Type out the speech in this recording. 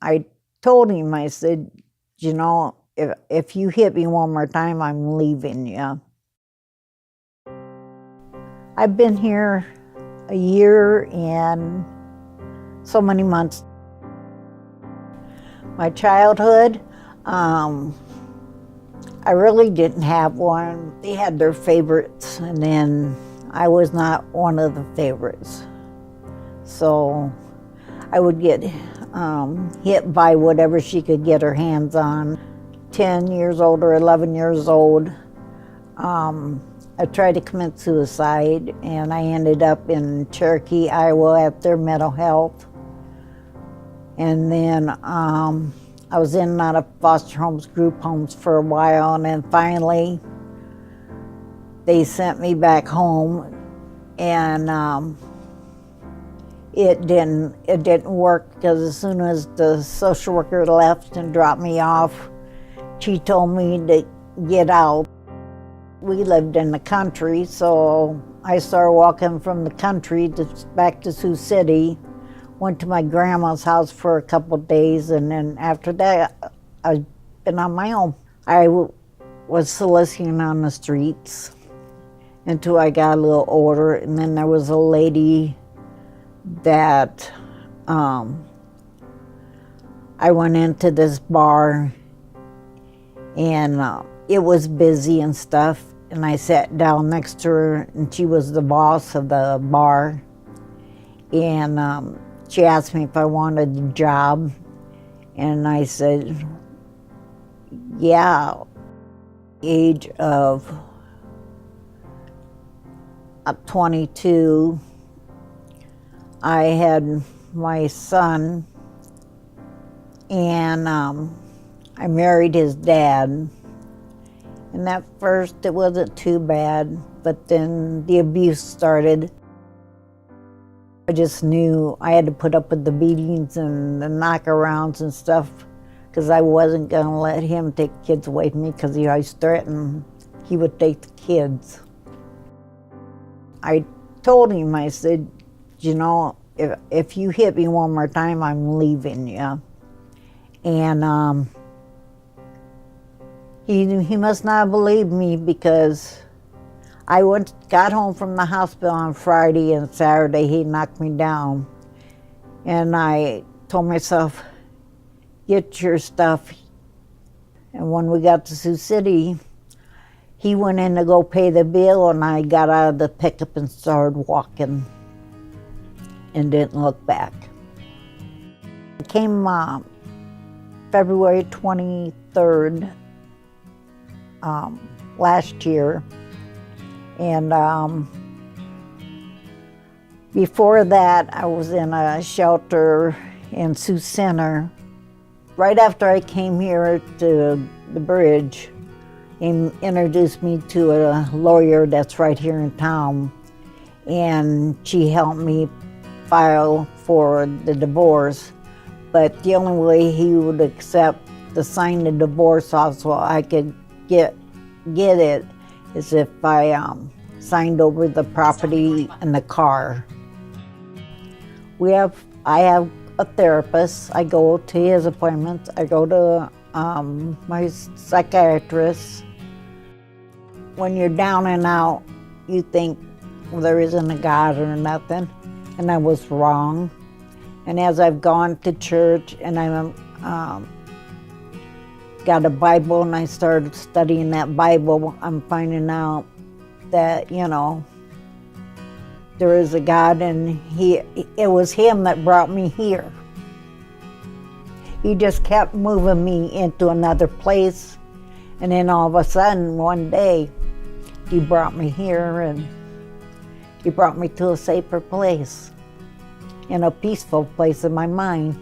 I told him, I said, you know, if you hit me one more time, I'm leaving you. I've been here a year and so many months. My childhood, I really didn't have one. They had their favorites, and then I was not one of the favorites. So I would get hit by whatever she could get her hands on. 10 years old or 11 years old, I tried to commit suicide, and I ended up in Cherokee, Iowa at their mental health. And then I was in and out of foster homes, group homes for a while, and then finally they sent me back home, and it didn't work, because as soon as the social worker left and dropped me off, she told me to get out. We lived in the country, so I started walking from the country back to Sioux City. Went to my grandma's house for a couple of days, and then after that, I've been on my own. I was soliciting on the streets until I got a little older, and then there was a lady that I went into this bar, and it was busy and stuff, and I sat down next to her, and she was the boss of the bar, and she asked me if I wanted a job, and I said, yeah. Age of 22, I had my son, and I married his dad. And at first it wasn't too bad, but then the abuse started. I just knew I had to put up with the beatings and the knockarounds and stuff, because I wasn't going to let him take kids away from me, because he always threatened he would take the kids. I told him, I said, you know, if you hit me one more time, I'm leaving you. And he must not have believed me, because I got home from the hospital on Friday, and Saturday he knocked me down. And I told myself, get your stuff. And when we got to Sioux City, he went in to go pay the bill, and I got out of the pickup and started walking and didn't look back. It came February 23rd last year. And before that, I was in a shelter in Sioux Center. Right after I came here to the bridge, he introduced me to a lawyer that's right here in town, and she helped me file for the divorce. But the only way he would accept to sign the divorce off so I could get it is if I signed over the property and the car. I have a therapist. I go to his appointments. I go to my psychiatrist. When you're down and out, you think, well, there isn't a God or nothing, and I was wrong. And as I've gone to church and I'm got a Bible and I started studying that Bible, I'm finding out that, you know, there is a God, and it was him that brought me here. He just kept moving me into another place, and then all of a sudden one day he brought me here, and he brought me to a safer place, in a peaceful place in my mind.